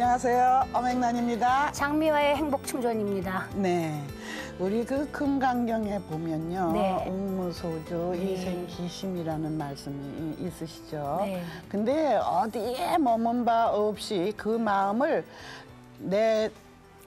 안녕하세요. 어맹란입니다. 장미화의 행복충전입니다. 네. 우리 그 금강경에 보면요. 네. 옥무소주 이생기심이라는 말씀이 있으시죠. 네. 근데 어디에 머문 바 없이 그 마음을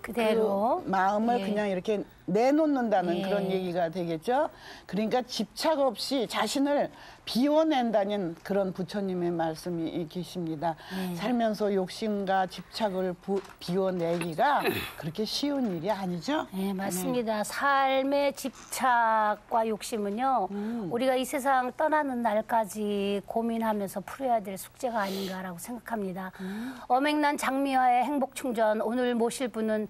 그대로 그 마음을 예. 그냥 이렇게 내놓는다는 예. 그런 얘기가 되겠죠. 그러니까 집착 없이 자신을 비워낸다는 그런 부처님의 말씀이 계십니다. 살면서 욕심과 집착을 비워내기가 그렇게 쉬운 일이 아니죠? 네, 맞습니다. 삶의 집착과 욕심은요. 우리가 이 세상 떠나는 날까지 고민하면서 풀어야 될 숙제가 아닌가라고 생각합니다. 어맹란 장미화의 행복충전, 오늘 모실 분은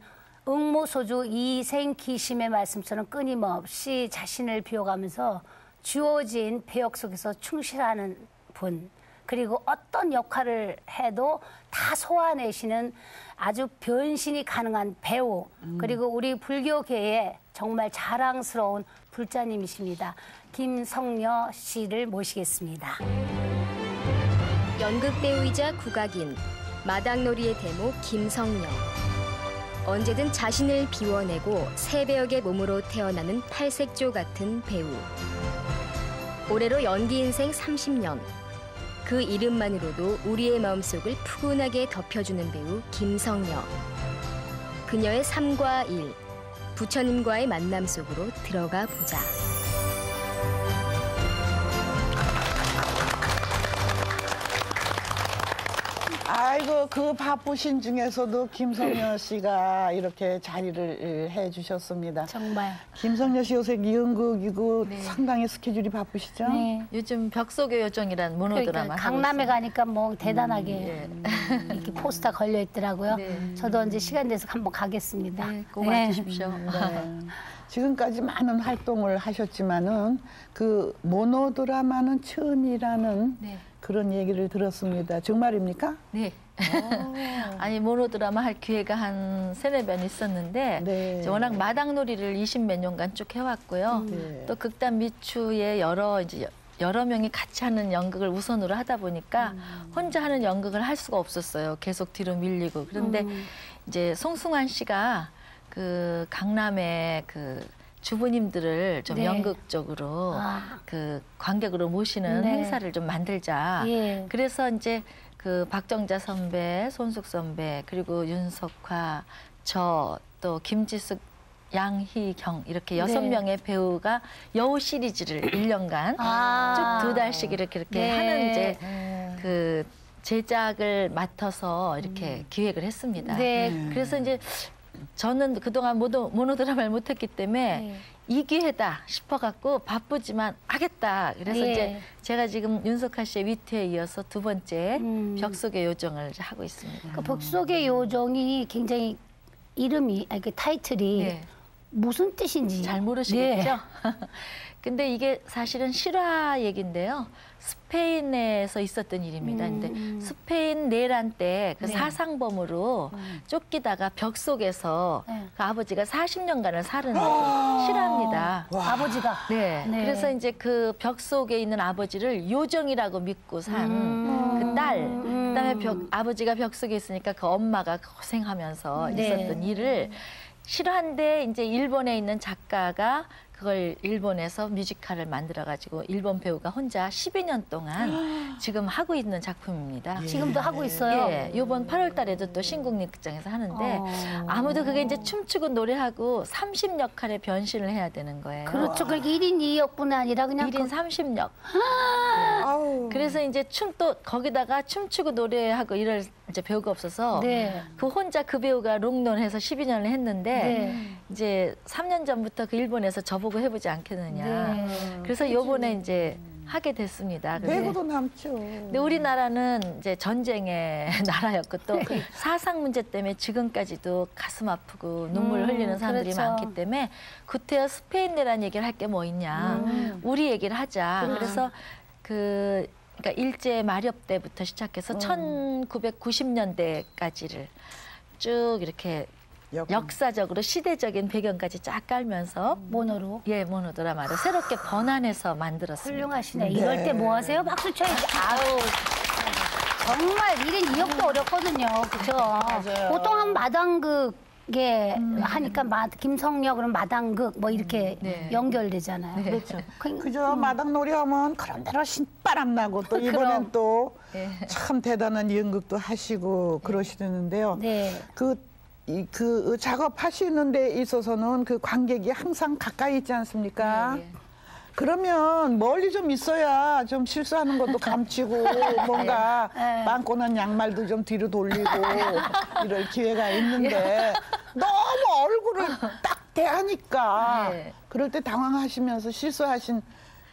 응모소주 이생기심의 말씀처럼 끊임없이 자신을 비워가면서 주어진 배역 속에서 충실하는 분, 그리고 어떤 역할을 해도 다 소화내시는 아주 변신이 가능한 배우, 그리고 우리 불교계의 정말 자랑스러운 불자님이십니다. 김성녀 씨를 모시겠습니다. 연극배우이자 국악인, 마당놀이의 대목 김성녀. 언제든 자신을 비워내고 새 배역의 몸으로 태어나는 팔색조 같은 배우. 올해로 연기 인생 30년. 그 이름만으로도 우리의 마음속을 푸근하게 덮여주는 배우 김성녀. 그녀의 삶과 일, 부처님과의 만남 속으로 들어가 보자. 아이고, 그 바쁘신 중에서도 김성녀 씨가 이렇게 자리를 해주셨습니다. 정말. 김성녀 씨 요새 연극이고 상당히 스케줄이 바쁘시죠? 네. 요즘 벽속의 요정이라는 모노드라마 그러니까 강남에 가니까 뭐 대단하게 예. 이렇게 포스터 걸려 있더라고요. 네. 저도 언제 시간 돼서 한번 가겠습니다. 네, 꼭 와주십시오. 네. 지금까지 많은 활동을 하셨지만은 그 모노드라마는 처음이라는 네. 그런 얘기를 들었습니다. 정말입니까? 네. 아니 모노드라마 할 기회가 한 3-4번 있었는데 네. 이제 워낙 마당놀이를 20몇 년간 쭉 해왔고요. 네. 또 극단 미추의 여러 명이 같이 하는 연극을 우선으로 하다 보니까 혼자 하는 연극을 할 수가 없었어요. 계속 뒤로 밀리고. 그런데 이제 송승환 씨가 그 강남의 그 주부님들을 좀 네. 연극적으로 그 관객으로 모시는 네. 행사를 좀 만들자. 예. 그래서 이제 그 박정자 선배, 손숙 선배, 그리고 윤석화, 저 또 김지숙, 양희경 이렇게 6명의 배우가 여우 시리즈를 1년간 쭉 2달씩 이렇게 네. 하는 이제 그 제작을 맡아서 이렇게 기획을 했습니다. 네. 그래서 이제 저는 그동안 모노드라마를 못했기 때문에 네. 이 기회다 싶어갖고 바쁘지만 하겠다. 그래서 예. 이제 제가 지금 윤석화 씨의 위트에 이어서 2번째 벽속의 요정을 이제 하고 있습니다. 그 벽속의 요정이 굉장히 이름이, 아니 그 타이틀이 네. 무슨 뜻인지 잘 모르시겠죠? 네. 근데 이게 사실은 실화 얘기인데요. 스페인에서 있었던 일입니다. 근데 스페인 내란 때 그 네. 사상범으로 쫓기다가 벽 속에서 네. 그 아버지가 40년간을 살은 실화입니다. 아버지가. 네. 네. 그래서 이제 그 벽 속에 있는 아버지를 요정이라고 믿고 산 그 딸, 그다음에 아버지가 벽 속에 있으니까 그 엄마가 고생하면서 네. 있었던 일을 실화인데 이제 일본에 있는 작가가 그걸 일본에서 뮤지컬을 만들어가지고 일본 배우가 혼자 12년 동안 지금 하고 있는 작품입니다. 지금도 하고 있어요. 예, 이번 8월 달에도 또 신국립극장에서 하는데 아무도 그게 이제 춤추고 노래하고 30 역할에 변신을 해야 되는 거예요. 그렇죠. 그러니까 1인 2역뿐 아니라 그냥 1인 30역. 아우. 그래서 이제 또 거기다가 춤추고 노래하고 이럴 이제 배우가 없어서 네. 그 혼자 그 배우가 롱런해서 12년을 했는데 네. 이제 3년 전부터 그 일본에서 저보고 해보지 않겠느냐. 네. 그래서 요번에 이제 하게 됐습니다. 배구도 남죠. 근데 우리나라는 이제 전쟁의 나라였고 또 사상 문제 때문에 지금까지도 가슴 아프고 눈물 흘리는 사람들이 그렇죠. 많기 때문에 구태여 스페인 내란 얘기를 할 게 뭐 있냐. 우리 얘기를 하자. 그래서 그러니까 일제 마렵 때부터 시작해서 1990년대까지를 쭉 이렇게 역사적으로 시대적인 배경까지 쫙 깔면서 모노로. 모노 드라마를 새롭게 번안해서 만들었습니다. 훌륭하시네. 이럴 때 뭐 하세요? 박수 쳐야지. 아우. 정말 1인 2역도 어렵거든요. 그죠? 맞아요. 보통 한 마당극에 하니까 김성녀 그럼 마당극 뭐 이렇게 네. 연결되잖아요. 그렇죠. 그- 그죠. 마당놀이 하면 그런 대로 신바람 나고 또 이번엔 또 참 대단한 연극도 하시고 그러시는데요. 네. 그 작업하시는 데 있어서는 그 관객이 항상 가까이 있지 않습니까? 예. 그러면 멀리 좀 있어야 좀 실수하는 것도 감추고 뭔가 빵꾸난 양말도 좀 뒤로 돌리고 이럴 기회가 있는데 너무 얼굴을 딱 대하니까 네. 그럴 때 당황하시면서 실수하신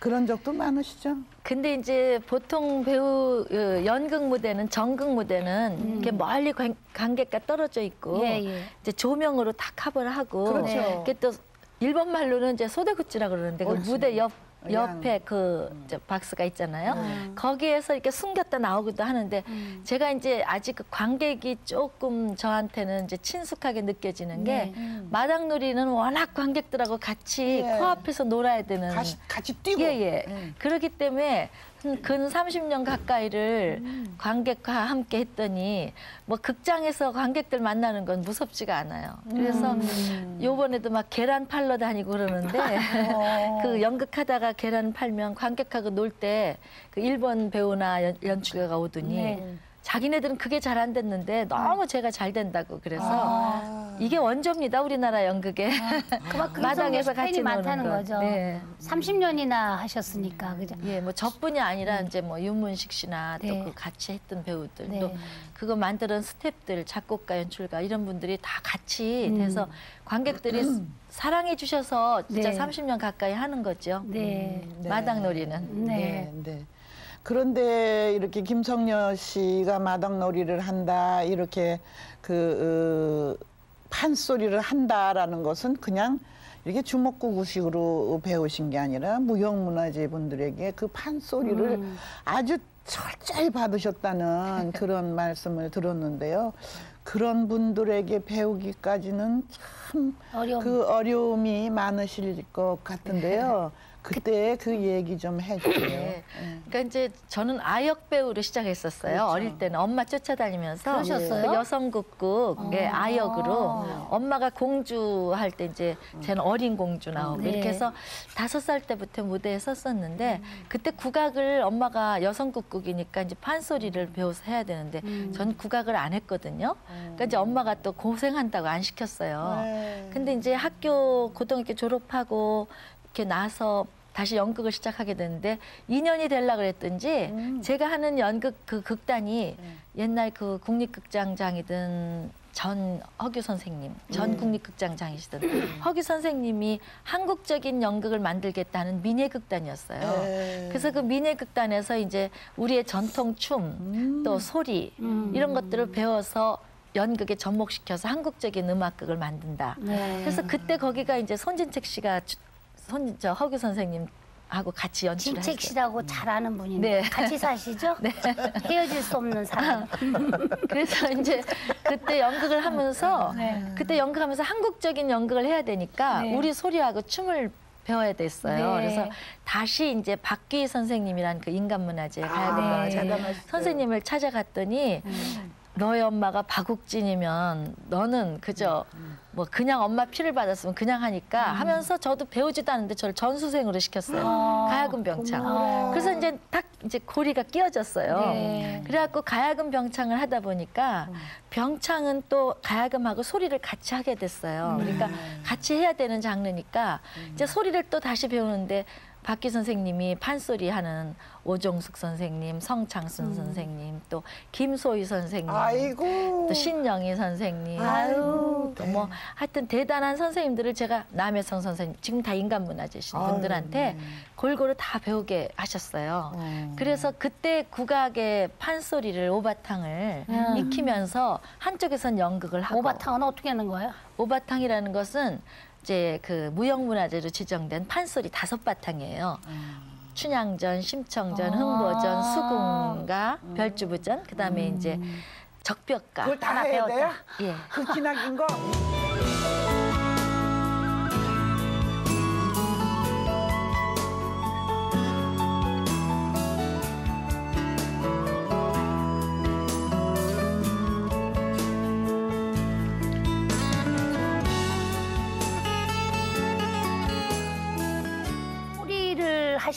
그런 적도 많으시죠? 근데 이제 보통 배우 연극 무대는 정극 무대는 이렇게 멀리 관객과 떨어져 있고 예, 예. 이제 조명으로 다 커버를 하고 그렇죠. 이게 또 일본 말로는 이제 소대구찌라 그러는데 그 옳지. 무대 옆에 그 이제 박스가 있잖아요. 거기에서 이렇게 숨겼다 나오기도 하는데 제가 이제 아직 그 관객이 조금 저한테는 이제 친숙하게 느껴지는 게 마당놀이는 워낙 관객들하고 같이 예. 코앞에서 놀아야 되는 같이 뛰고. 예. 그렇기 때문에 근 30년 가까이를 관객과 함께 했더니 뭐 극장에서 관객들 만나는 건 무섭지가 않아요. 그래서 요번에도 막 계란 팔러 다니고 그러는데 그 연극하다가 계란 팔면 관객하고 놀 때 그 일본 배우나 연출가가 오더니 네. 자기네들은 그게 잘 안 됐는데 너무 제가 잘 된다고 그래서 이게 원조입니다. 우리나라 연극에 그만큼 마당에서 팬이 같이 많다는 노는 거죠. 네. 30년이나 하셨으니까 그죠? 예, 뭐 저뿐이 아니라 이제 뭐 윤문식 씨나 네. 또 그 같이 했던 배우들 네. 또 그거 만드는 스태프들, 작곡가, 연출가 이런 분들이 다 같이 돼서 관객들이 사랑해 주셔서 진짜 네. 30년 가까이 하는 거죠. 네. 마당놀이는. 네. 네. 그런데 이렇게 김성녀 씨가 마당놀이를 한다, 이렇게 판소리를 한다라는 것은 그냥 이렇게 주먹구구식으로 배우신 게 아니라 무형문화재 분들에게 그 판소리를 아주 철저히 받으셨다는 그런 말씀을 들었는데요. 그런 분들에게 배우기까지는 참 그 어려움이 많으실 것 같은데요. 그때 그 얘기 좀 해주세요. 네. 그러니까 이제 저는 아역 배우로 시작했었어요. 그렇죠. 어릴 때는 엄마 쫓아다니면서 그러셨어요? 그 여성극극의 아역으로 엄마가 공주 할 때 이제 쟤는 어린 공주 나오고 네. 이렇게 해서 5살 때부터 무대에 섰었는데 그때 국악을 엄마가 여성극극이니까 이제 판소리를 배워서 해야 되는데 전 국악을 안 했거든요. 그러니까 이제 엄마가 또 고생한다고 안 시켰어요. 네. 근데 이제 고등학교 졸업하고 이렇게 나서 다시 연극을 시작하게 됐는데 2년이 되려고 그랬던지 제가 하는 연극 그 극단이 옛날 그 국립극장장이던 전허규 선생님, 전 국립극장장이시던 허규 선생님이 한국적인 연극을 만들겠다는 민예극단이었어요. 네. 그래서 그 민예극단에서 이제 우리의 전통 춤, 또 소리 이런 것들을 배워서 연극에 접목시켜서 한국적인 음악극을 만든다. 네. 그래서 그때 거기가 이제 손진책 씨가 허규 선생님하고 같이 연출을 했어요. 진책 씨라고 잘 아는 분인데 네. 같이 사시죠? 헤어질 수 없는 사람. 그래서 이제 그때 연극을 하면서 그때 연극하면서 한국적인 연극을 해야 되니까 네. 우리 소리하고 춤을 배워야 됐어요. 네. 그래서 다시 이제 박귀 선생님이란 그 인간문화재 가야금명자 네. 선생님을 찾아갔더니 너의 엄마가 박욱진이면 너는 그저 뭐 그냥 엄마 피를 받았으면 그냥 하니까 하면서 저도 배우지도 않는데 저를 전수생으로 시켰어요. 가야금 병창. 그래서 이제 딱 이제 고리가 끼워졌어요. 네. 그래갖고 가야금 병창을 하다 보니까 병창은 또 가야금하고 소리를 같이 하게 됐어요. 그러니까 같이 해야 되는 장르니까 이제 소리를 또 다시 배우는데 박귀 선생님이 판소리 하는 오종숙 선생님, 성창순 선생님, 또 김소희 선생님, 아이고. 또 신영희 선생님, 아유, 또 뭐 하여튼 대단한 선생님들을 제가 남혜성 선생님, 지금 다 인간문화재신 분들한테 골고루 다 배우게 하셨어요. 그래서 그때 국악의 판소리를 오바탕을 익히면서 한쪽에선 연극을 하고 오바탕은 어떻게 하는 거예요? 오바탕이라는 것은 이제 그 무형문화재로 지정된 판소리 5바탕이에요. 춘향전, 심청전, 흥보전, 수궁가, 별주부전, 그다음에 이제 적벽가. 그걸 다 하나 해야 배웠다. 돼요? 예. 그 기나긴 거?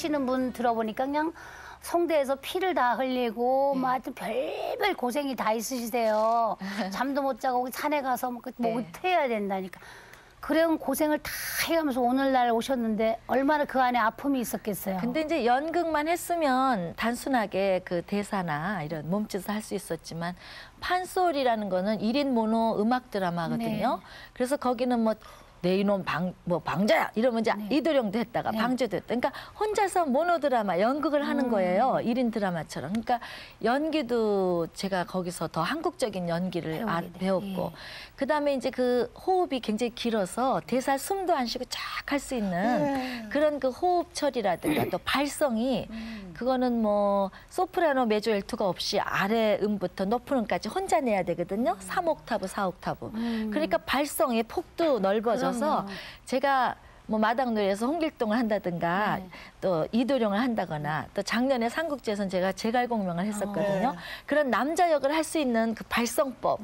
하시는 분 들어보니까 그냥 성대에서 피를 다 흘리고 뭐 하여튼 별별 고생이 다 있으시대요. 잠도 못 자고 산에 가서 뭐 못해야 된다니까. 그런 고생을 다 해가면서 오늘날 오셨는데 얼마나 그 안에 아픔이 있었겠어요. 근데 이제 연극만 했으면 단순하게 그 대사나 이런 몸짓을 할 수 있었지만 판소리라는 거는 1인 모노 음악 드라마거든요. 그래서 거기는 뭐 내 이놈 방자야 이러면 이제 이도령도 했다가 방주도 했다. 그러니까 혼자서 모노드라마 연극을 하는 거예요. 1인 드라마처럼. 그러니까 연기도 제가 거기서 더 한국적인 연기를 배웠고 그다음에 이제 그 호흡이 굉장히 길어서 대사 숨도 안 쉬고 쫙 할 수 있는 그런 그 호흡 처리라든가 또 발성이 그거는 뭐 소프라노 메조 엘투가 없이 아래 음부터 높은 음까지 혼자 내야 되거든요. 3옥타브, 4옥타브. 그러니까 발성의 폭도 넓어져서 제가 뭐 마당놀이에서 홍길동을 한다든가 또 이도령을 한다거나 또 작년에 삼국지에서는 제가 제갈공명을 했었거든요. 그런 남자 역을 할 수 있는 그 발성법.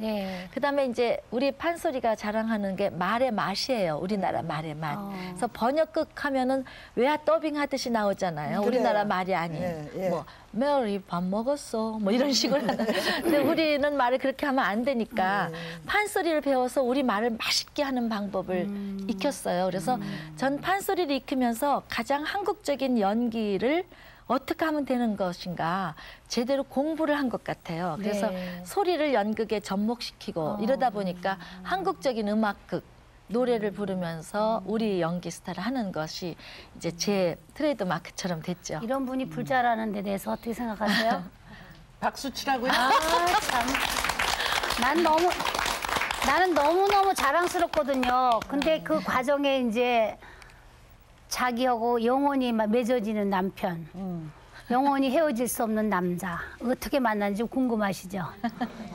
그다음에 이제 우리 판소리가 자랑하는 게 말의 맛이에요. 우리나라 말의 맛. 그래서 번역극 하면은 외화 더빙 하듯이 나오잖아요. 우리나라 말이 아닌 뭐 메리 밥 먹었어 뭐 이런 식으로 하는. 근데 우리는 말을 그렇게 하면 안 되니까 판소리를 배워서 우리 말을 맛있게 하는 방법을 익혔어요. 그래서 전 판소리를 익히면서 가장 한국적인 연기를 어떻게 하면 되는 것인가 제대로 공부를 한 것 같아요. 그래서 소리를 연극에 접목시키고 이러다 보니까 한국적인 음악극 노래를 부르면서 우리 연기 스타를 하는 것이 이제 제 트레이드 마크처럼 됐죠. 이런 분이 불자라는 데 대해서 어떻게 생각하세요? 박수 치라고요? 아, 참. 나는 너무너무 자랑스럽거든요. 근데 그 과정에 이제 자기하고 영원히 맺어지는 남편, 영원히 헤어질 수 없는 남자, 어떻게 만났는지 궁금하시죠?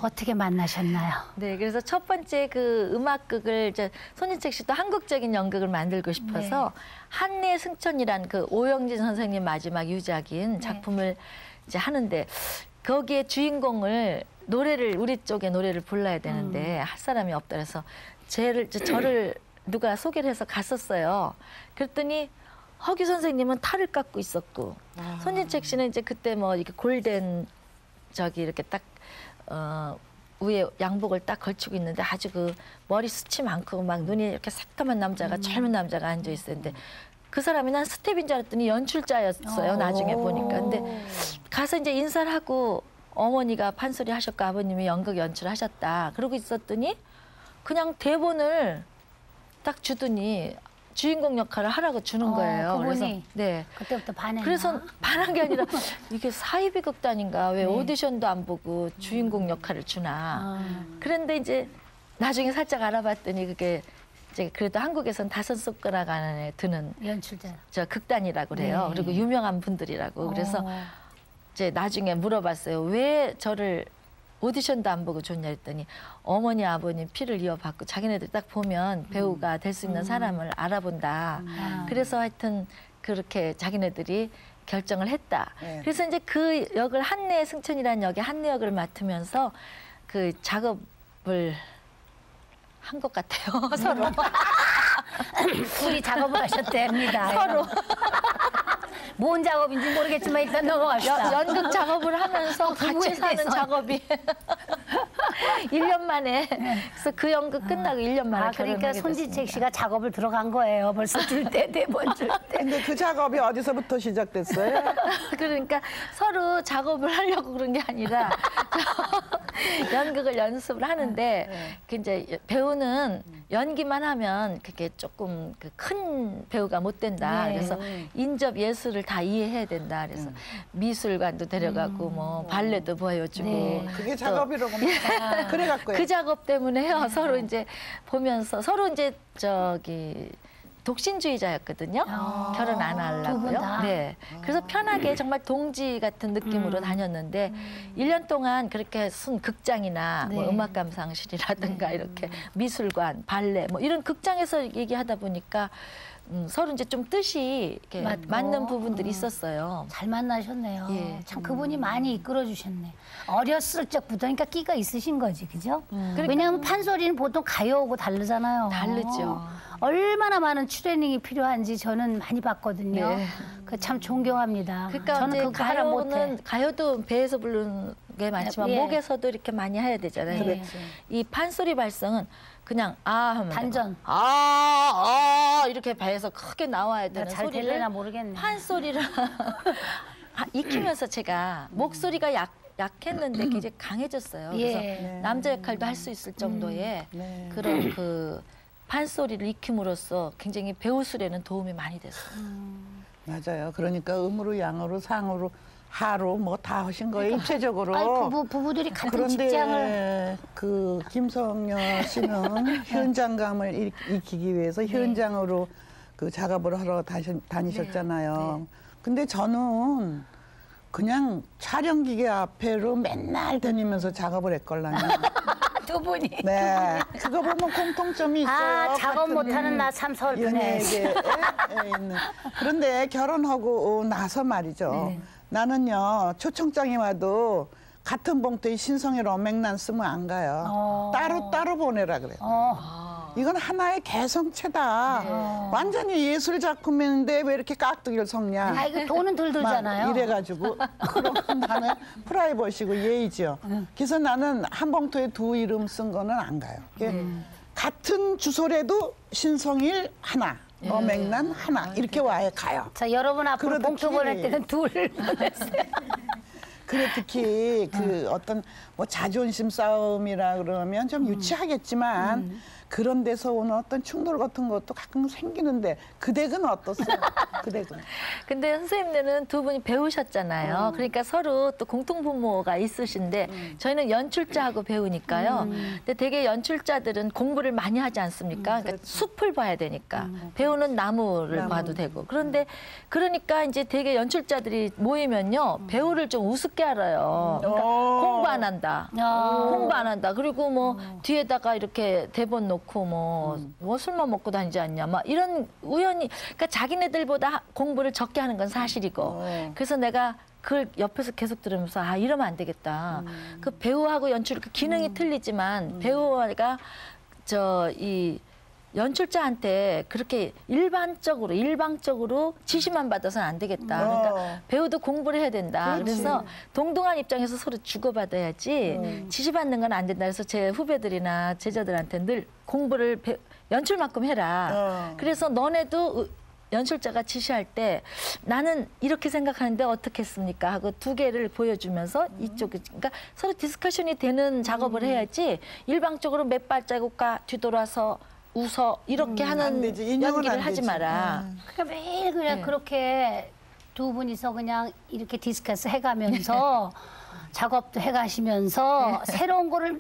어떻게 만나셨나요? 네, 그래서 첫 번째 그 음악극을 이제 손인책 씨도 한국적인 연극을 만들고 싶어서 한내 승천이란 그 오영진 선생님 마지막 유작인 작품을 이제 하는데 거기에 주인공을 우리 쪽의 노래를 불러야 되는데 할 사람이 없다 그래서 저를 누가 소개를 해서 갔었어요. 그랬더니 허기 선생님은 탈을 깎고 있었고 손진책 씨는 이제 그때 뭐 이렇게 골덴 이렇게 딱 위에 양복을 딱 걸치고 있는데 아주 그 머리 숱이 많고 막 눈이 이렇게 새까만 남자가 젊은 남자가 앉아 있었는데 그 사람이 난 스텝인 줄 알았더니 연출자였어요. 나중에 보니까. 근데 가서 이제 인사를 하고 어머니가 판소리 하셨고 아버님이 연극 연출하셨다. 그러고 있었더니 그냥 대본을 딱 주더니 주인공 역할을 하라고 주는 거예요. 그분이 그래서 그때부터 반했나? 그래서 반한 게 아니라 이게 사이비 극단인가 왜 오디션도 안 보고 주인공 역할을 주나. 그런데 이제 나중에 살짝 알아봤더니 그게 이제 그래도 한국에서는 5손가락 안에 드는 연출자. 극단이라고 그래요. 그리고 유명한 분들이라고. 그래서 이제 나중에 물어봤어요. 왜 저를 오디션도 안 보고 줬냐 했더니 어머니 아버님 피를 이어받고 자기네들 딱 보면 배우가 될 수 있는 사람을 알아본다. 그래서 하여튼 그렇게 자기네들이 결정을 했다. 그래서 이제 그 역을 한내 승천이라는 역의 한내 역을 맡으면서 그 작업을 한 것 같아요. 서로. 둘이 작업을 하셨답니다. 서로. 뭔 작업인지 모르겠지만 일단 넘어갑시다. 연극 작업을 하면서 같이 사는 작업이 1년 만에. 그래서 그 연극 끝나고 1년 만에 결혼하게 그러니까 손진책 씨가 작업을 들어간 거예요. 벌써 줄 때, 대본 줄 때. 근데 그 작업이 어디서부터 시작됐어요? 그러니까 서로 작업을 하려고 그런 게 아니라 연극을 연습을 하는데 그 이제 배우는 연기만 하면 그게 조금 그 큰 배우가 못 된다. 그래서 인접 예술을 다 이해해야 된다. 그래서 미술관도 데려가고 뭐 발레도 보여주고 그게 작업이라고 그래갖고요. 그 작업 때문에요. 서로 이제 보면서 서로 이제 독신주의자였거든요. 결혼 안 하려고요. 네. 그래서 편하게 정말 동지 같은 느낌으로 다녔는데 1년 동안 그렇게 순 극장이나 뭐 음악 감상실이라든가 이렇게 미술관, 발레 뭐 이런 극장에서 얘기하다 보니까 서로 이제 좀 뜻이 이렇게 맞는 부분들이 있었어요. 잘 만나셨네요. 참 그분이 많이 이끌어 주셨네. 어렸을 적부터 그러니까 끼가 있으신 거지, 그죠? 왜냐하면 판소리는 보통 가요하고 다르잖아요. 다르죠. 얼마나 많은 트레이닝이 필요한지 저는 많이 봤거든요. 그 참 존경합니다. 그러니까 저는 이제 그거 하나 못해. 가요도 배에서 부르는 게 많지만 예. 목에서도 이렇게 많이 해야 되잖아요. 네. 근데 이 판소리 발성은 그냥 아 하면 단전. 돼요. 아 이렇게 배에서 크게 나와야 되는 잘 소리를 될래나 모르겠네. 판소리를 익히면서 제가 목소리가 약했는데 굉장히 강해졌어요. 그래서 예. 남자 역할도 할 수 있을 정도의 네. 그런 그 판소리를 익힘으로써 굉장히 배우 술에는 도움이 많이 됐어요. 맞아요. 그러니까 음으로 양으로 상으로 하로 뭐 다 하신 거예요. 입체적으로. 아이, 부부들이 같은 직장을. 그런데 그 김성녀 씨는 현장감을 익히기 위해서 현장으로 그 작업을 하러 다니셨잖아요. 근데 저는 그냥 촬영기계 앞에로 맨날 다니면서 작업을 했걸랑요. 두 분이. 네. 그거 보면 공통점이 있어요. 아, 작업 같은 못하는 나 참 서울프네. 연예계에 있는. 그런데 결혼하고 나서 말이죠. 나는요, 초청장이 와도 같은 봉투에 신성일 어맹난 쓰면 안 가요. 따로 보내라 그래요. 이건 하나의 개성체다. 완전히 예술 작품인데 왜 이렇게 깍두기를 섞냐. 아, 이거 돈은 덜 들잖아요. 막 이래가지고 그럼 나는 프라이버시고 예의죠. 그래서 나는 한 봉투에 두 이름 쓴 거는 안 가요. 같은 주소래도 신성일 하나, 어맹난 하나 이렇게 와야 가요. 자, 여러분 앞으로 그래도 봉투 키- 보낼 때는 둘 보냈어요. 그래 특히 그 어떤 뭐 자존심 싸움이라 그러면 좀 유치하겠지만 그런 데서 오는 어떤 충돌 같은 것도 가끔 생기는데 그 댁은 어떻어요? 그 댁은. 근데 선생님들은 두 분이 배우셨잖아요. 그러니까 서로 또 공통분모가 있으신데 저희는 연출자하고 배우니까요. 근데 되게 연출자들은 공부를 많이 하지 않습니까? 그러니까 숲을 봐야 되니까. 배우는 나무를 봐도 되고. 그런데 그러니까 이제 되게 연출자들이 모이면요. 배우를 좀 우습게 알아요. 그러니까 공부 안 한다. 공부 안 한다. 그리고 뭐 뒤에다가 이렇게 대본 놓고 뭐 술만 먹고 다니지 않냐. 막 이런 우연히 그러니까 자기네들보다 공부를 적게 하는 건 사실이고. 그래서 내가 그걸 옆에서 계속 들으면서 아 이러면 안 되겠다. 그 배우하고 연출 그 기능이 틀리지만 배우가 이 연출자한테 그렇게 일방적으로 지시만 받아서는 안 되겠다. 그러니까 배우도 공부를 해야 된다. 그렇지. 그래서 동등한 입장에서 서로 주고받아야지 지시받는 건 안 된다. 그래서 제 후배들이나 제자들한테 늘 공부를 연출만큼 해라. 그래서 너네도 연출자가 지시할 때 나는 이렇게 생각하는데 어떻게 했습니까? 하고 두 개를 보여주면서 이쪽에 그러니까 서로 디스커션이 되는 작업을 해야지 일방적으로 몇 발자국 뒤돌아서 웃어 이렇게 안 하는 되지. 인형은 연기를 안 하지 되지. 마라. 그러니까 매일 그냥 그렇게 두 분이서 그냥 이렇게 디스커스 해가면서 작업도 해가시면서 새로운 거를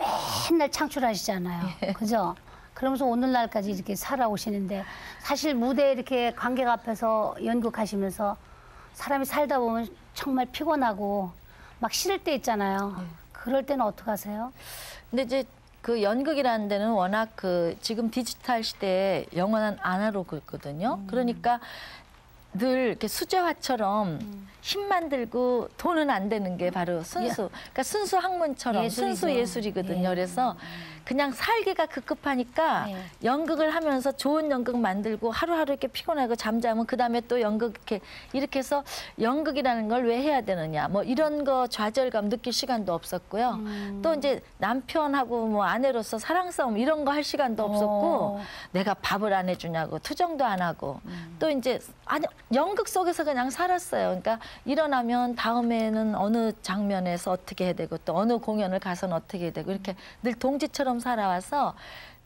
맨날 창출하시잖아요. 그죠? 그러면서 오늘날까지 이렇게 살아오시는데 사실 무대에 이렇게 관객 앞에서 연극하시면서 사람이 살다 보면 정말 피곤하고 막 싫을 때 있잖아요. 그럴 때는 어떻게 하세요? 근데 이제 그 연극이라는 데는 워낙 그 지금 디지털 시대에 영원한 아날로그거든요. 그러니까 늘 이렇게 수제화처럼 힘만 들고 돈은 안 되는 게 바로 순수. 그러니까 순수 학문처럼 예술이죠. 순수 예술이거든요. 예. 그래서 그냥 살기가 급급하니까 연극을 하면서 좋은 연극 만들고 하루하루 이렇게 피곤하고 잠자면 그다음에 또 연극 이렇게 해서 연극이라는 걸 왜 해야 되느냐. 뭐 이런 거 좌절감 느낄 시간도 없었고요. 또 이제 남편하고 뭐 아내로서 사랑 싸움 이런 거 할 시간도 없었고 내가 밥을 안 해주냐고 투정도 안 하고 또 이제 아니 연극 속에서 그냥 살았어요. 그러니까 일어나면 다음에는 어느 장면에서 어떻게 해야 되고 또 어느 공연을 가서는 어떻게 해야 되고 이렇게 늘 동지처럼 살아와서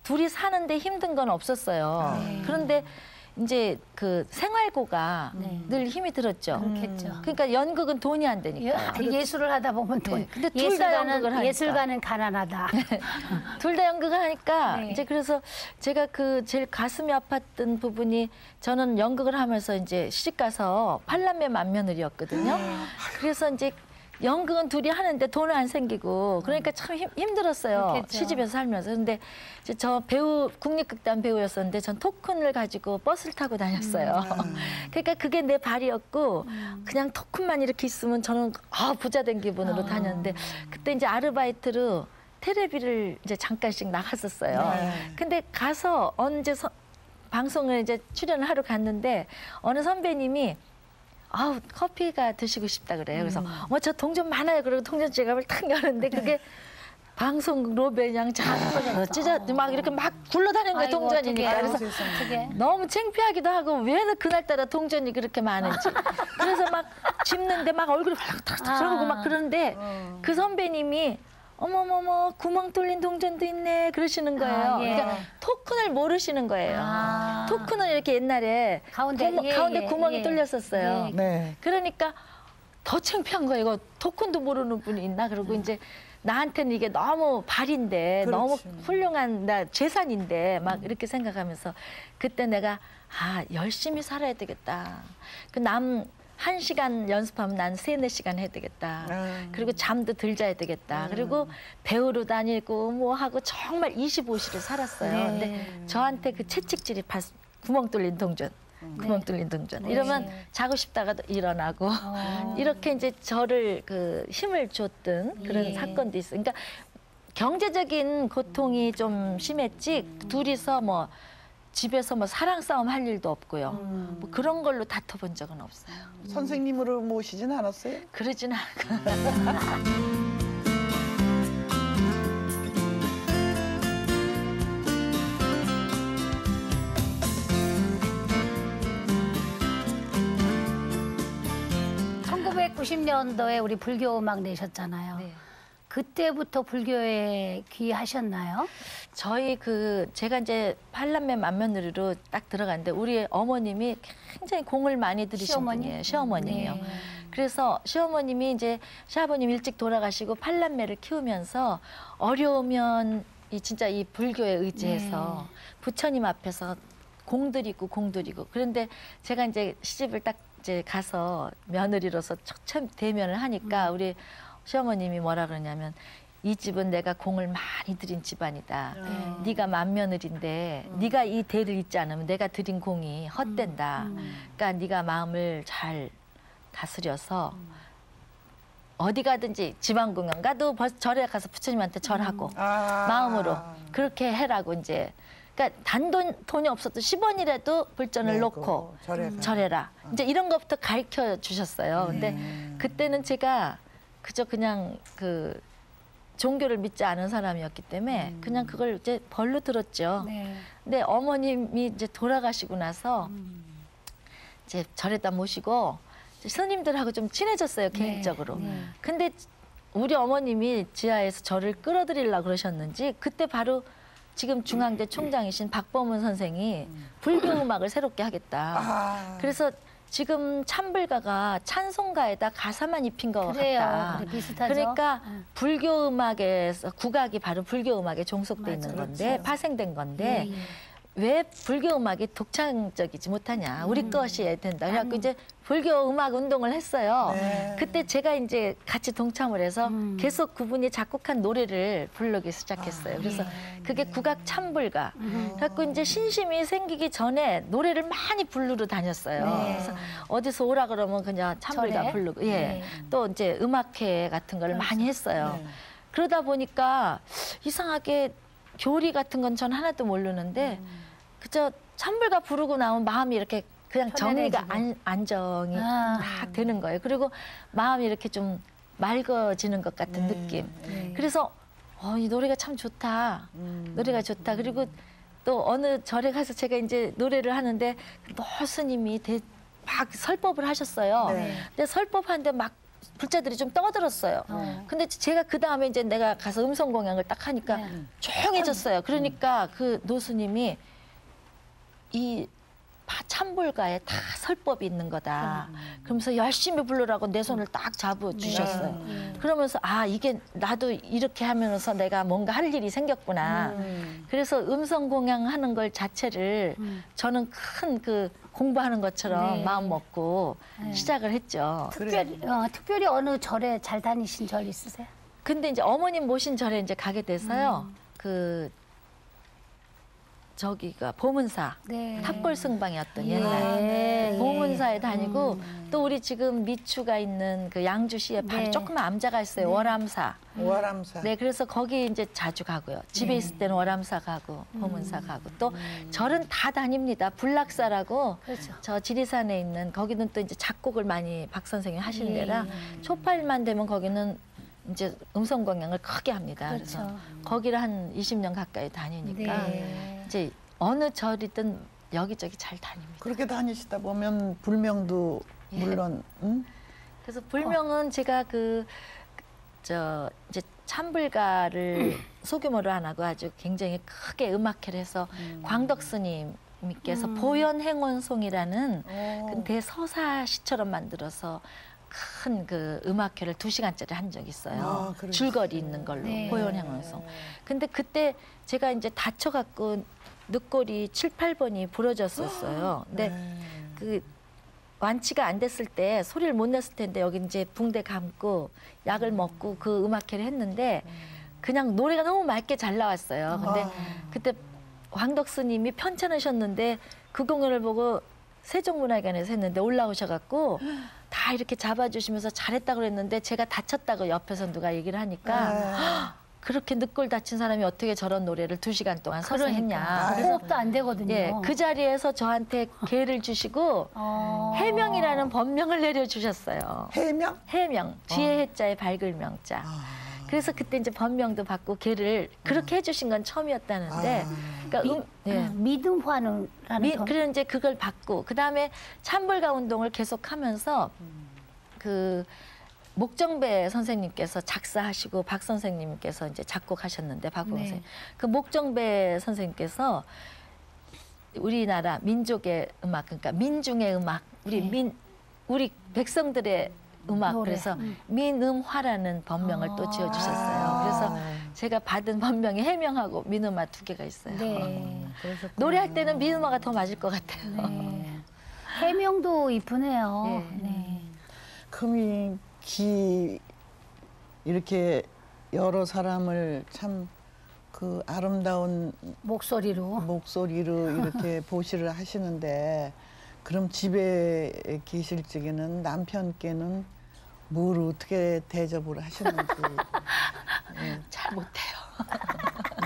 둘이 사는데 힘든 건 없었어요. 그런데 이제 그 생활고가 늘 힘이 들었죠. 그렇겠죠. 그러니까 연극은 돈이 안 되니까. 예술을 하다 보면 돈. 근데 둘 다 연극을 하니까. 예술가는 가난하다. 둘 다 연극을 하니까 네. 이제 그래서 제가 그 제일 가슴이 아팠던 부분이 저는 연극을 하면서 이제 시집 가서 팔남매 맏며느리였거든요. 그래서 이제 연극은 둘이 하는데 돈은 안 생기고 그러니까 참 힘들었어요. 그렇겠죠. 시집에서 살면서. 근데 이제 저 배우 국립극단 배우였었는데 전 토큰을 가지고 버스를 타고 다녔어요. 그러니까 그게 내 발이었고 그냥 토큰만 이렇게 있으면 저는 부자 된 기분으로 다녔는데 그때 이제 아르바이트로 텔레비를 이제 잠깐씩 나갔었어요. 근데 가서 언제 방송을 이제 출연을 하러 갔는데 어느 선배님이 아우 커피가 드시고 싶다 그래요. 그래서 저 동전 많아요. 그리고 동전 지갑을 탁 여는데 그게 방송 로베냥 찢어 막 이렇게 막 굴러다니는 거예요. 동전이니까. 그래서 너무 창피하기도 하고 왜 그날따라 동전이 그렇게 많은지. 그래서 막 짚는데 막 얼굴이 탁 들어가고 막 그러는데 그 선배님이 어머머머 구멍 뚫린 동전도 있네 그러시는 거예요. 예. 그러니까 토큰을 모르시는 거예요. 토큰은 이렇게 옛날에 가운데 구멍이 뚫렸었어요. 예. 네. 그러니까 더 창피한 거예요. 이거 토큰도 모르는 분이 있나? 그러고 이제 나한테는 이게 너무 발인데 그렇지. 너무 훌륭한 나 재산인데 막 이렇게 생각하면서 그때 내가 열심히 살아야 되겠다. 그 1시간 연습하면 난 3-4시간 해야 되겠다. 그리고 잠도 덜 자야 되겠다. 그리고 배우러 다니고 뭐 하고 정말 25시를 살았어요. 네. 근데 저한테 그 채찍질이 구멍 뚫린 동전. 구멍 뚫린 동전. 이러면 자고 싶다가도 일어나고 이렇게 이제 저를 그 힘을 줬던 그런 사건도 있어요. 그러니까 경제적인 고통이 좀 심했지 둘이서 뭐 집에서 뭐 사랑 싸움 할 일도 없고요. 뭐 그런 걸로 다퉈본 적은 없어요. 선생님으로 모시진 않았어요? 그러진 않고. 네. 1990년도에 우리 불교 음악 내셨잖아요. 네. 그때부터 불교에 귀하셨나요? 저희 제가 이제 팔남매 맏며느리로 딱 들어갔는데 우리 어머님이 굉장히 공을 많이 들이신 시어머니? 분이에요. 시어머님이요. 네. 그래서 시어머님이 이제 시아버님 일찍 돌아가시고 팔남매를 키우면서 어려우면 진짜 이 불교에 의지해서 부처님 앞에서 공들이고 그런데 제가 이제 시집을 딱 이제 가서 며느리로서 처음 대면을 하니까 우리 시어머님이 뭐라 그러냐면 이 집은 내가 공을 많이 들인 집안이다. 네가 맏며느리인데 네가 이 대를 잇지 않으면 내가 들인 공이 헛된다. 그러니까 네가 마음을 잘 다스려서 어디 가든지 지방 공연 가도 절에 가서 부처님한테 절하고 마음으로 그렇게 해라고 이제. 그러니까 돈이 없어도 10원이라도 불전을 놓고 절해라. 이제 이런 것부터 가르쳐 주셨어요. 근데 그때는 제가 그냥 그 종교를 믿지 않은 사람이었기 때문에 그냥 그걸 이제 벌로 들었죠. 네. 근데 어머님이 이제 돌아가시고 나서 이제 절에다 모시고 이제 스님들하고 좀 친해졌어요, 개인적으로. 근데 우리 어머님이 지하에서 저를 끌어들이려고 그러셨는지 그때 바로 지금 중앙대 총장이신 박범은 선생이 불교 음악을 새롭게 하겠다. 그래서 지금 찬불가가 찬송가에다 가사만 입힌 것 같다. 그래, 비슷하죠. 그러니까 불교 음악에서 국악이 바로 불교 음악에 종속돼 있는 건데 파생된 건데 왜 불교 음악이 독창적이지 못하냐. 우리 것이 해야 된다. 그래갖고 이제 불교 음악 운동을 했어요. 그때 제가 이제 같이 동참을 해서 계속 그분이 작곡한 노래를 부르기 시작했어요. 그래서 그게 국악 찬불가. 그래갖고 이제 신심이 생기기 전에 노래를 많이 부르러 다녔어요. 그래서 어디서 오라 그러면 그냥 찬불가 절에? 부르고. 또 이제 음악회 같은 걸 많이 했어요. 그러다 보니까 이상하게 교리 같은 건 전 하나도 모르는데 그저 찬불가 부르고 나면 마음이 이렇게 그냥 정리가 안정이 막 되는 거예요. 그리고 마음이 이렇게 좀 맑아지는 것 같은 느낌. 그래서 이 노래가 참 좋다. 노래가 좋다. 그리고 또 어느 절에 가서 제가 이제 노래를 하는데 노 스님이 막 설법을 하셨어요. 근데 설법하는데 막 불자들이 좀 떠들었어요. 근데 제가 그 다음에 이제 내가 가서 음성 공양을 딱 하니까 조용해졌어요. 그러니까 그 노스님이 이 찬불가에 다 설법이 있는 거다. 그러면서 열심히 부르라고 내 손을 딱 잡아주셨어요. 그러면서 이게 나도 이렇게 하면서 내가 뭔가 할 일이 생겼구나. 그래서 음성 공양하는 걸 자체를 저는 큰 그 공부하는 것처럼 마음 먹고 시작을 했죠. 특별히 어느 절에 잘 다니신 절 있으세요? 근데 이제 어머님 모신 절에 이제 가게 돼서요. 저기가 보문사 네. 탑골승방이었던 예. 옛날 예. 보문사에 다니고 또 우리 지금 미추가 있는 그 양주시에 바로 네. 조그만 암자가 있어요. 월암사. 월암사. 네, 그래서 거기 이제 자주 가고요. 집에 있을 때는 월암사 가고 보문사 가고 또 절은 다 다닙니다. 불락사라고 그렇죠. 저 지리산에 있는 거기는 또 이제 작곡을 많이 박 선생님이 하시는 예. 데라 초파일만 되면 거기는 이제 음성 공양을 크게 합니다. 그래서 그렇죠. 거기를 한 20년 가까이 다니니까 네. 이제 어느 절이든 여기저기 잘 다닙니다. 그렇게 다니시다 보면 불명도 물론 응? 그래서 불명은 제가 이제 참불가를 소규모로 안 하고 아주 굉장히 크게 음악회를 해서 광덕 스님께서 보현행원송이라는 그 대서사시처럼 만들어서 큰 그 음악회를 2시간짜리 한 적이 있어요. 아, 그러셨어요. 줄거리 있는 걸로 네. 보현행원송. 근데 그때 제가 이제 다쳐갖고 늑골이 7, 8번이 부러졌었어요. 근데 그 완치가 안 됐을 때 소리를 못 냈을 텐데 여기 이제 붕대 감고 약을 먹고 그 음악회를 했는데 그냥 노래가 너무 맑게 잘 나왔어요. 근데 그때 황덕 스님이 편찬하셨는데 그 공연을 보고 세종문화회관에서 했는데 올라오셔갖고 다 이렇게 잡아주시면서 잘했다고 그랬는데 제가 다쳤다고 옆에서 누가 얘기를 하니까 그렇게 늑골 다친 사람이 어떻게 저런 노래를 2시간 동안 서서 했냐. 그래서 호흡도 안 되거든요. 예, 그 자리에서 저한테 개를 주시고 해명이라는 법명을 내려주셨어요. 해명? 해명, 지혜 해자에 밝을 명자. 그래서 그때 이제 법명도 받고 개를 그렇게 해주신 건 처음이었다는데, 그러니까 믿음화는 그래 이제 그걸 받고 그 다음에 참불가 운동을 계속하면서 그 목정배 선생님께서 작사하시고 박 선생님께서 이제 작곡하셨는데 박봉 네. 선생님 그 목정배 선생님께서 우리나라 민족의 음악 그러니까 민중의 음악 우리 백성들의 음악 노래. 그래서 민음화라는 법명을 또 지어주셨어요. 그래서 제가 받은 법명이 해명하고 민음화 2개가 있어요. 네. 노래할 때는 민음화가 더 맞을 것 같아요. 네. 해명도 이쁘네요. 네. 네. 금이 기 이렇게 여러 사람을 참 그 아름다운 목소리로 이렇게 보시를 하시는데 그럼 집에 계실 적에는 남편께는 뭘 어떻게 대접을 하시는지 잘 못해요.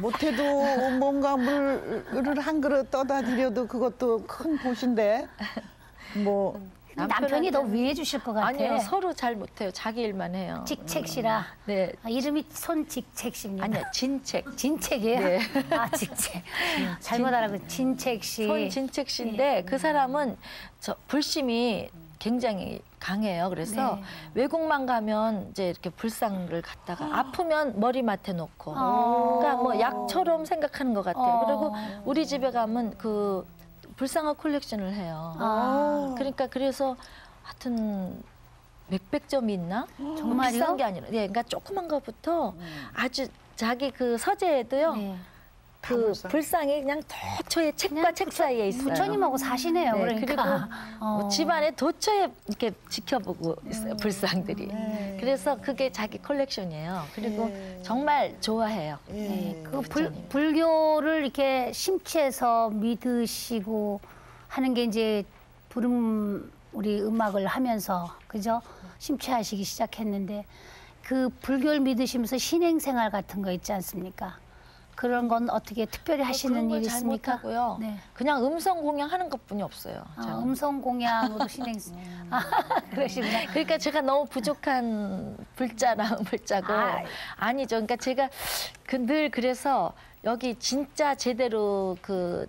못해도 뭔가 물을 한 그릇 떠다 드려도 그것도 큰 보신데 뭐 남편이 더 위해 주실 것 같아. 아니요, 서로 잘 못해요. 자기 일만 해요. 직책 씨라. 네. 이름이 손직책 씨입니다. 아니요, 진책. 진책이에요? 네. 아, 직책. 잘못 알아봤어요. 진책 씨. 손진책 씨인데 그 사람은 불심이 굉장히 강해요. 그래서 외국만 가면 이제 이렇게 불상을 갖다가 아프면 머리맡에 놓고 그러니까 뭐 약처럼 생각하는 것 같아요. 그리고 우리 집에 가면 그 불상화 콜렉션을 해요. 그러니까 그래서 하여튼 몇백 점이 있나? 정말요? 비싼 게 아니라. 예, 그러니까 조그만 것부터 아주 자기 그 서재에도요. 네. 그 불상이 그냥 도처에 책과 책 사이에 있어요. 부처님하고 사시네요. 네, 그러니까. 그리고 집안에 도처에 이렇게 지켜보고 있어요. 불상들이. 그래서 그게 자기 컬렉션이에요. 그리고 정말 좋아해요. 네, 그 불교를 이렇게 심취해서 믿으시고 하는 게 이제 우리 음악을 하면서 그죠? 심취하시기 시작했는데 그 불교를 믿으시면서 신행생활 같은 거 있지 않습니까? 그런 건 어떻게 특별히 하시는 일 있습니까? 못하고요. 네. 그냥 음성 공양하는 것뿐이 없어요. 음성 공양으로 신행생. 그러시구나. 그러니까 제가 너무 부족한 불자고 아니죠. 그러니까 제가 늘 그래서 여기 진짜 제대로 그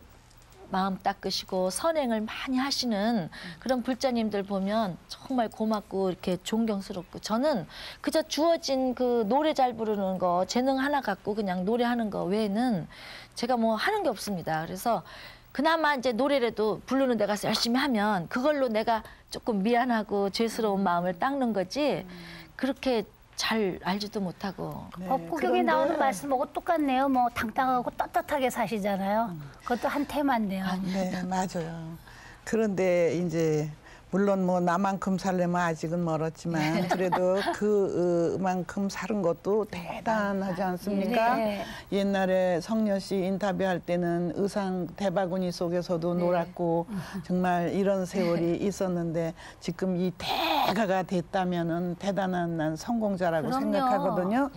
마음 닦으시고 선행을 많이 하시는 그런 불자님들 보면 정말 고맙고 이렇게 존경스럽고 저는 그저 주어진 그 노래 잘 부르는 거 재능 하나 갖고 그냥 노래하는 거 외에는 제가 뭐 하는 게 없습니다. 그래서 그나마 이제 노래라도 부르는 데 가서 열심히 하면 그걸로 내가 조금 미안하고 죄스러운 마음을 닦는 거지 그렇게 잘 알지도 못하고. 법구경에 나오는 말씀하고 똑같네요. 뭐 당당하고 떳떳하게 사시잖아요. 그것도 한 테마인데요. 네, 맞아요. 그런데 이제 물론 뭐 나만큼 살려면 아직은 멀었지만 그래도 그만큼 사는 것도 대단하지 않습니까? 네. 옛날에 성녀 씨 인터뷰할 때는 의상 대바구니 속에서도 놀았고 정말 이런 세월이 있었는데 지금 이 대가가 됐다면은 대단한 난 성공자라고 그럼요. 생각하거든요.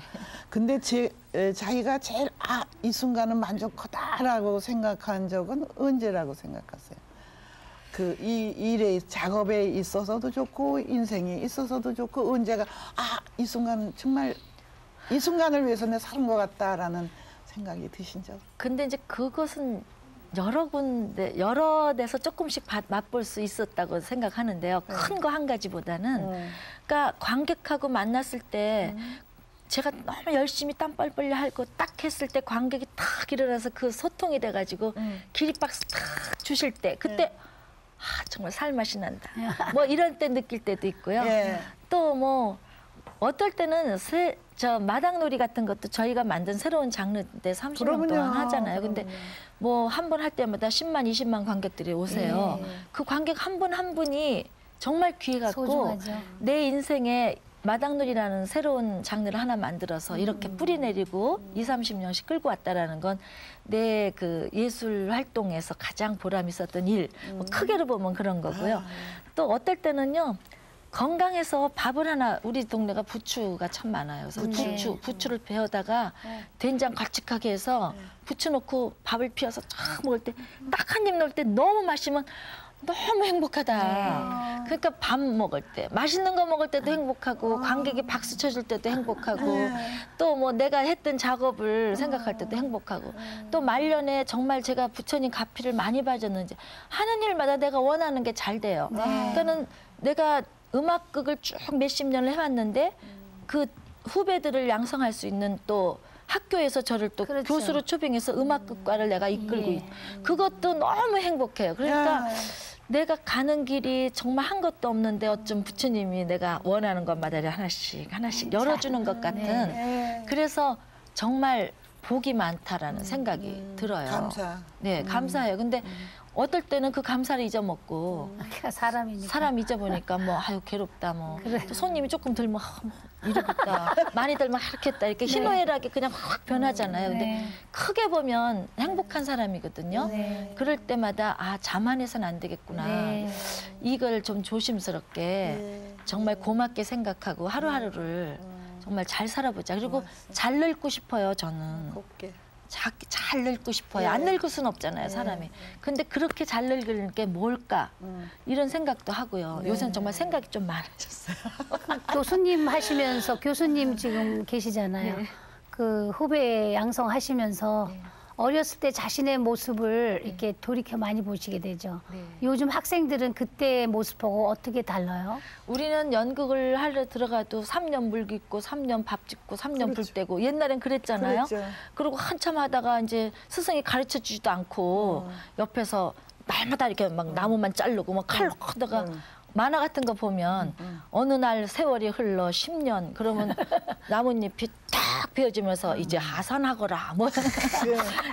근데 자기가 제일 이 순간은 만족하다라고 생각한 적은 언제라고 생각하세요? 이 일에 작업에 있어서도 좋고 인생에 있어서도 좋고 언제가 이 순간 정말 이 순간을 위해서 내가 사는 것 같다라는 생각이 드신 적? 근데 이제 그것은 여러 데서 조금씩 맛볼 수 있었다고 생각하는데요. 큰 거 한 가지보다는 그러니까 관객하고 만났을 때 제가 너무 열심히 땀 뻘뻘 할 거 딱 했을 때 관객이 탁 일어나서 그 소통이 돼가지고 기립박수 탁 주실 때 그때 정말 살맛이 난다. 뭐 이런 때 느낄 때도 있고요. 또 뭐 어떨 때는 마당놀이 같은 것도 저희가 만든 새로운 장르인데 30년 동안 하잖아요. 근데 뭐 한 번 할 때마다 10만, 20만 관객들이 오세요. 그 관객 한 분 한 분이 정말 귀해 갖고 소중하죠. 내 인생에 마당놀이라는 새로운 장르를 하나 만들어서 이렇게 뿌리 내리고 20-30년씩 끌고 왔다라는 건 내 그 예술 활동에서 가장 보람 있었던 일, 뭐 크게로 보면 그런 거고요. 또 어떨 때는요. 건강해서 밥을 하나, 우리 동네가 부추가 참 많아요. 그래서 부추를 베어다가 된장 걸쭉하게 해서 부추 넣고 밥을 피워서 쫙 먹을 때 딱 한 입 넣을 때 너무 마시면 너무 행복하다. 그러니까 밥 먹을 때, 맛있는 거 먹을 때도 행복하고 관객이 박수 쳐줄 때도 행복하고 또 뭐 내가 했던 작업을 생각할 때도 행복하고 또 말년에 정말 제가 부처님 가피를 많이 봐줬는지 하는 일마다 내가 원하는 게 잘 돼요. 그러니까는 내가 음악극을 쭉 몇십 년을 해왔는데 그 후배들을 양성할 수 있는 또 학교에서 저를 또 그렇죠. 교수로 초빙해서 음악극과를 내가 이끌고 그것도 너무 행복해요. 그러니까 내가 가는 길이 정말 한 것도 없는데 어쩜 부처님이 내가 원하는 것마다 하나씩 열어주는 것 같은 그래서 정말 복이 많다라는 생각이 들어요. 감사. 네, 감사해요. 근데 어떨 때는 그 감사를 잊어먹고 사람이니까. 사람 잊어보니까 뭐 아유 괴롭다 뭐 또 손님이 조금 들면 뭐 이러겠다 많이 들면 이렇겠다 이렇게 희노애락이 그냥 확 변하잖아요. 근데 크게 보면 행복한 사람이거든요. 그럴 때마다 자만해서는 안 되겠구나. 이걸 좀 조심스럽게 정말 고맙게 생각하고 하루하루를 정말 잘 살아보자. 그리고 잘 늙고 싶어요. 저는. 곱게. 잘 늙고 싶어요. 안 늙을 수는 없잖아요, 사람이. 근데 그렇게 잘 늙는 게 뭘까? 이런 생각도 하고요. 요새는 정말 생각이 좀 많아졌어요. 교수님 하시면서 교수님 지금 계시잖아요. 그 후배 양성하시면서 어렸을 때 자신의 모습을 이렇게 돌이켜 많이 보시게 되죠. 요즘 학생들은 그때의 모습 보고 어떻게 달라요? 우리는 연극을 하러 들어가도 3년 물 깃고 3년 밥 짓고 3년 불 떼고 옛날엔 그랬잖아요. 그리고 한참 하다가 이제 스승이 가르쳐 주지도 않고 옆에서 날마다 이렇게 막 나무만 자르고 막 칼로 하다가 만화 같은 거 보면 어느 날 세월이 흘러 10년 그러면 나뭇잎이 딱 베어지면서 이제 하산하거라 뭐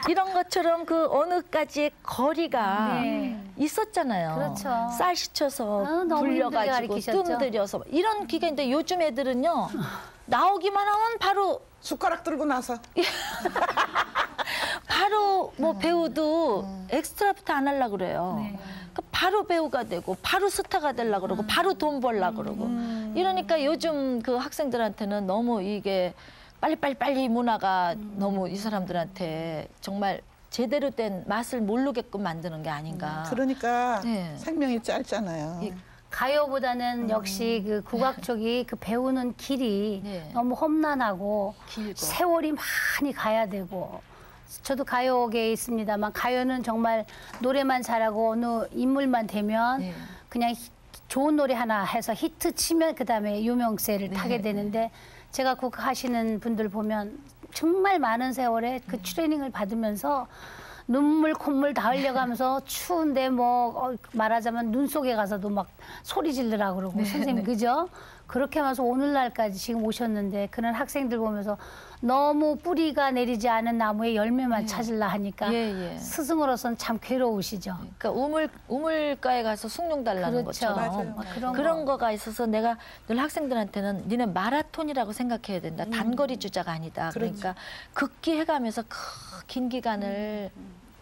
이런 것처럼 그 어느까지의 거리가 있었잖아요. 그렇죠. 쌀 씻혀서 불려가지고 뜸들여서 이런 기간인데 요즘 애들은요 나오기만 하면 바로 숟가락 들고 나서 바로 뭐 배우도 엑스트라부터 안 하려고 그래요. 그러니까 바로 배우가 되고 바로 스타가 되려고 그러고 바로 돈 벌려고 그러고 이러니까 요즘 그 학생들한테는 너무 이게 빨리 문화가 너무 이 사람들한테 정말 제대로 된 맛을 모르게끔 만드는 게 아닌가. 그러니까 생명이 짧잖아요. 가요보다는 역시 그 국악 쪽이 그 배우는 길이 너무 험난하고 길고. 세월이 많이 가야 되고 저도 가요계에 있습니다만 가요는 정말 노래만 잘하고 어느 인물만 되면 그냥 좋은 노래 하나 해서 히트 치면 그다음에 유명세를 타게 되는데 제가 국악하시는 분들 보면 정말 많은 세월에 그 트레이닝을 받으면서 눈물 콧물 다 흘려가면서 추운데 뭐 말하자면 눈 속에 가서도 막 소리 지르라고 그러고 선생님 그죠? 그렇게 하면서 오늘날까지 지금 오셨는데 그런 학생들 보면서 너무 뿌리가 내리지 않은 나무의 열매만 찾으려 하니까 스승으로서는 참 괴로우시죠. 그러니까 우물가에 가서 숭늉 달라는 그렇죠. 것처럼 맞아요. 그런 거가 있어서 내가 늘 학생들한테는 니네 마라톤이라고 생각해야 된다. 단거리 주자가 아니다. 그러니까 극기 해가면서 긴 기간을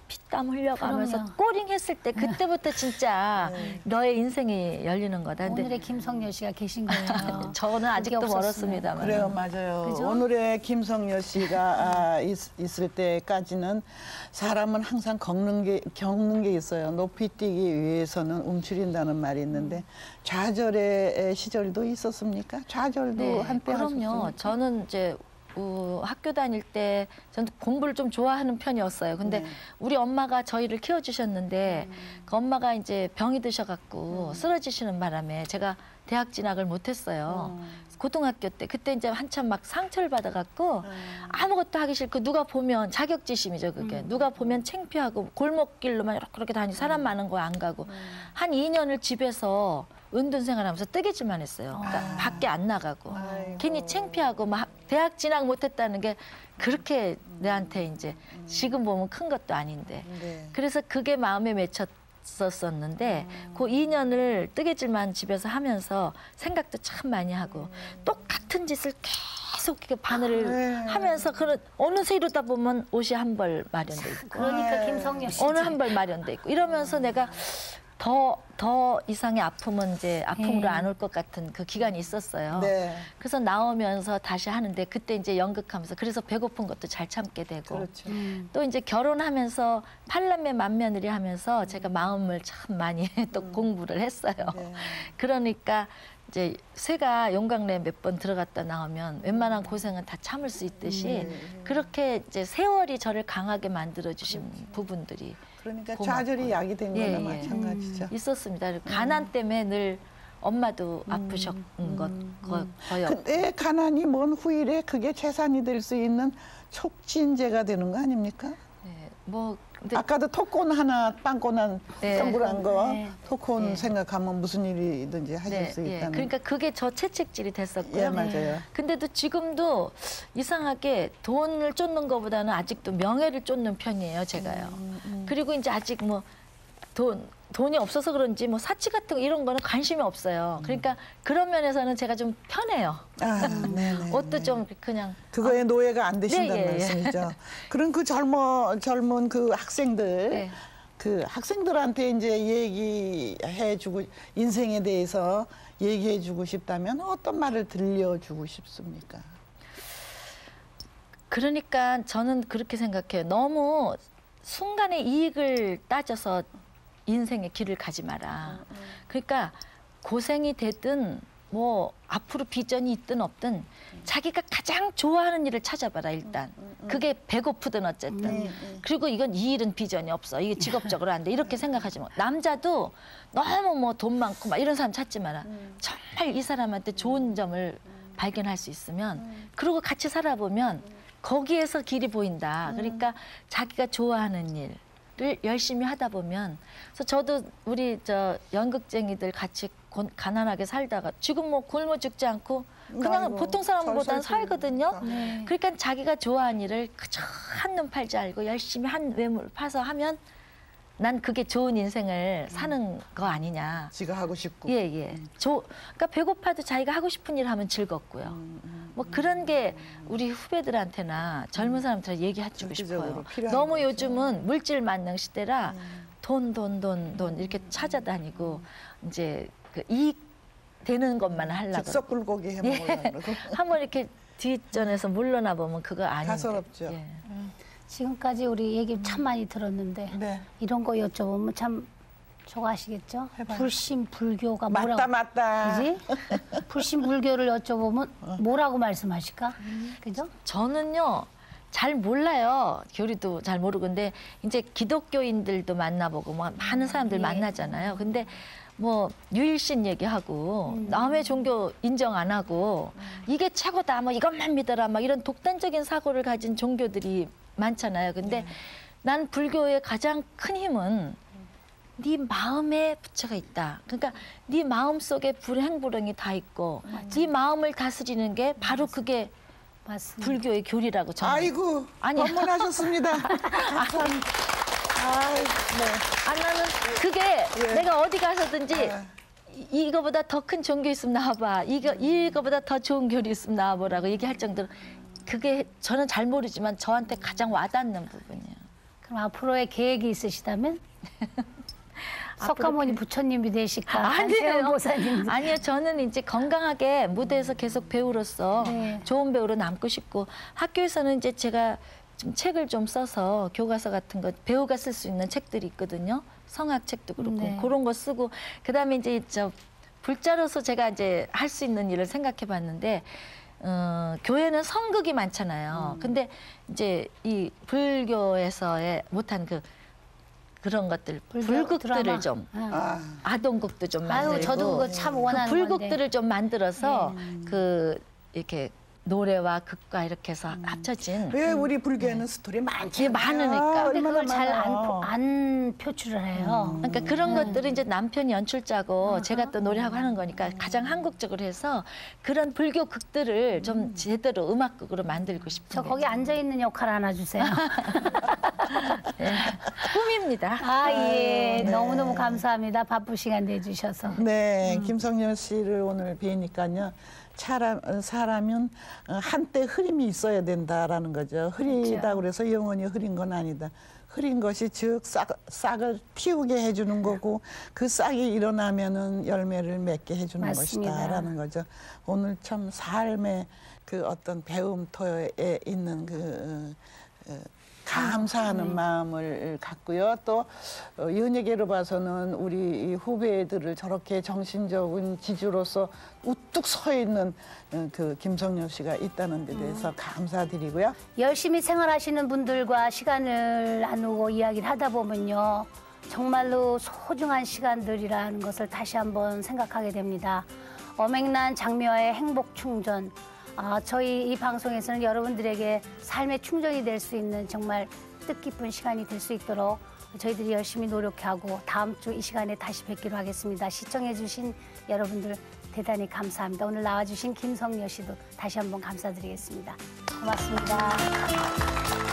피땀 흘려가면서 그럼요. 꼬링 했을 때 그때부터 진짜 너의 인생이 열리는 거다. 근데 오늘의 김성녀 씨가 계신 거예요. 저는 아직도 그게 없었으면. 멀었습니다만. 그래요, 맞아요. 그죠? 오늘의 김성녀 씨가 있을 때까지는 사람은 항상 겪는 게 있어요. 높이 뛰기 위해서는 움츠린다는 말이 있는데 좌절의 시절도 있었습니까? 좌절도 한때 그럼요. 하셨습니까? 저는 이제 학교 다닐 때 저는 공부를 좀 좋아하는 편이었어요. 근데 우리 엄마가 저희를 키워주셨는데 그 엄마가 이제 병이 드셔갖고 쓰러지시는 바람에 제가 대학 진학을 못했어요. 고등학교 때 그때 이제 한참 막 상처를 받아갖고 아무것도 하기 싫고 누가 보면 자격지심이죠 그게. 누가 보면 창피하고 골목길로만 이렇게 다니고 사람 많은 거 안 가고 한 2년을 집에서 은둔생활하면서 뜨개질만 했어요. 그러니까 밖에 안 나가고 괜히 창피하고 막 대학 진학 못했다는 게 그렇게 내한테 이제 지금 보면 큰 것도 아닌데 그래서 그게 마음에 맺혔었는데 그 2년을 뜨개질만 집에서 하면서 생각도 참 많이 하고 똑같은 짓을 계속 이렇게 바늘을 하면서 그런 어느새 이러다 보면 옷이 한 벌 마련돼 있고 그러니까 김성녀 씨. 어느 한 벌 마련돼 있고 이러면서 내가 더 이상의 아픔은 이제 아픔으로 안 올 것 같은 그 기간이 있었어요. 네. 그래서 나오면서 다시 하는데 그때 이제 연극하면서 그래서 배고픈 것도 잘 참게 되고 그렇죠. 또 이제 결혼하면서 팔남매 맏며느리 하면서 제가 마음을 참 많이 또 공부를 했어요. 네. 그러니까 이제 새가 용광로에 몇 번 들어갔다 나오면 웬만한 고생은 다 참을 수 있듯이 그렇게 이제 세월이 저를 강하게 만들어 주신 부분들이 그러니까 고맙고. 좌절이 약이 된 거나 예, 예. 마찬가지죠. 있었습니다. 가난 때문에 늘 엄마도 아프셨던 거였고. 근데 가난이 먼 후일에 그게 재산이 될 수 있는 촉진제가 되는 거 아닙니까? 네, 뭐 근데 아까도 토콘 하나, 빵콘 한 네. 동그란 거 네. 토콘 네. 생각하면 무슨 일이든지 하실 네, 수 예. 있다는. 그러니까 그게 저 채찍질이 됐었고요. 예, 맞아요. 근데도 지금도 이상하게 돈을 쫓는 것보다는 아직도 명예를 쫓는 편이에요, 제가요. 그리고 이제 아직 뭐 돈이 없어서 그런지 뭐 사치 같은 거 이런 거는 관심이 없어요. 그러니까 그런 면에서는 제가 좀 편해요. 아, 네네. 옷도 좀 그냥 그거에 노예가 안 되신다는 네, 예, 예. 말씀이죠. 그럼 그 젊은 그 학생들, 네. 그 학생들한테 이제 얘기해주고 인생에 대해서 얘기해주고 싶다면 어떤 말을 들려주고 싶습니까? 그러니까 저는 그렇게 생각해요. 너무 순간의 이익을 따져서 인생의 길을 가지 마라. 그러니까 고생이 되든 뭐 앞으로 비전이 있든 없든 자기가 가장 좋아하는 일을 찾아봐라 일단. 그게 배고프든 어쨌든. 그리고 이건 이 일은 비전이 없어. 이게 직업적으로 안 돼. 이렇게 생각하지 마. 남자도 너무 뭐 돈 많고 막 이런 사람 찾지 마라. 정말 이 사람한테 좋은 점을 발견할 수 있으면 그리고 같이 살아보면 거기에서 길이 보인다. 그러니까 자기가 좋아하는 일을 열심히 하다 보면 그래서 저도 우리 저 연극쟁이들 같이 가난하게 살다가 지금 뭐 굶어 죽지 않고 그냥 아이고, 보통 사람보다는 잘 살거든요. 네. 그러니까 자기가 좋아하는 일을 그저 한눈 팔지 알고 열심히 한 외물 파서 하면 난 그게 좋은 인생을 사는 거 아니냐. 지가 하고 싶고. 예, 예. 그러니까 배고파도 자기가 하고 싶은 일 하면 즐겁고요. 뭐 그런 게 우리 후배들한테나 젊은 사람들한테 얘기해주고 전체적으로 싶어요. 필요한 너무 거죠. 요즘은 물질 만능 시대라 돈 이렇게 찾아다니고 이제 그 이익 되는 것만 하려고 즉석 불고기 해 먹으려고 그러고. 한번 이렇게 뒷전에서 물러나 보면 그거 아닌데. 가소롭죠. 예. 지금까지 우리 얘기 참 많이 들었는데 네. 이런 거 여쭤보면 참 저거 아시겠죠? 해봐요. 불신 불교가 뭐라고 맞다. 그지? 불신 불교를 여쭤보면 뭐라고 말씀하실까? 그죠? 저는요 잘 몰라요. 교리도 잘 모르고 근데 이제 기독교인들도 만나보고 뭐 많은 사람들 만나잖아요. 근데 뭐 유일신 얘기하고 남의 종교 인정 안 하고 이게 최고다 뭐 이것만 믿어라 막 이런 독단적인 사고를 가진 종교들이 많잖아요. 근데 난 불교의 가장 큰 힘은 네 마음에 부처가 있다. 그러니까 네 마음 속에 불행불행이 다 있고 네 마음을 다스리는 게 바로 그게 맞습니다. 불교의 교리라고 저는. 아이고, 아니야. 법문하셨습니다. 감사합니다. 나는 그게 내가 어디 가서든지 아. 이거보다 더 큰 종교 있으면 나와봐. 이거보다 더 좋은 교리 있으면 나와보라고 얘기할 정도로 그게 저는 잘 모르지만 저한테 가장 와닿는 부분이에요. 그럼 앞으로의 계획이 있으시다면? 석가모니 부처님이 되실까? 안세영 보사님. 아니요, 저는 이제 건강하게 무대에서 계속 배우로서 네. 좋은 배우로 남고 싶고 학교에서는 이제 제가 좀 책을 좀 써서 교과서 같은 거 배우가 쓸 수 있는 책들이 있거든요. 성악 책도 그렇고 네. 그런 거 쓰고 그다음에 이제 불자로서 제가 이제 할 수 있는 일을 생각해 봤는데 교회는 성극이 많잖아요. 근데 이제 이 불교에서의 못한 그런 것들 불극들을 드라마. 좀 아, 아동극도 좀 만들고 아유, 저도 그거 참 원하는 불극들을 건데. 좀 만들어서 이렇게 노래와 극과 이렇게 해서 합쳐진 왜 우리 불교에는 스토리 많지? 많으니까. 근데 그걸 잘 많아요. 안 표출을 해요. 그러니까 그런 것들은 이제 남편이 연출자고 제가 또 노래하고 하는 거니까 가장 한국적으로 해서 그런 불교 극들을 좀 제대로 음악극으로 만들고 싶은 저 게 거기 앉아있는 역할 하나 주세요. 꿈입니다. 예. 너무너무 감사합니다. 바쁜 시간 내주셔서. 네, 김성녀 씨를 오늘 뵈니까요. 사람은 한때 흐림이 있어야 된다라는 거죠. 흐리다 그래서 영원히 흐린 건 아니다. 흐린 것이 즉 싹을 틔우게 해주는 거고 그 싹이 일어나면은 열매를 맺게 해주는 맞습니다. 것이다라는 거죠. 오늘 참 삶의 그 어떤 배움터에 있는 감사하는 마음을 갖고요. 또 연예계로 봐서는 우리 후배들을 저렇게 정신적인 지주로서 우뚝 서 있는 그 김성녀 씨가 있다는 데 대해서 감사드리고요. 열심히 생활하시는 분들과 시간을 나누고 이야기를 하다 보면요. 정말로 소중한 시간들이라는 것을 다시 한번 생각하게 됩니다. 엄앵란 장미화의 행복 충전. 저희 이 방송에서는 여러분들에게 삶의 충전이 될 수 있는 정말 뜻깊은 시간이 될 수 있도록 저희들이 열심히 노력하고 다음 주 이 시간에 다시 뵙기로 하겠습니다. 시청해주신 여러분들 대단히 감사합니다. 오늘 나와주신 김성녀 씨도 다시 한번 감사드리겠습니다. 고맙습니다.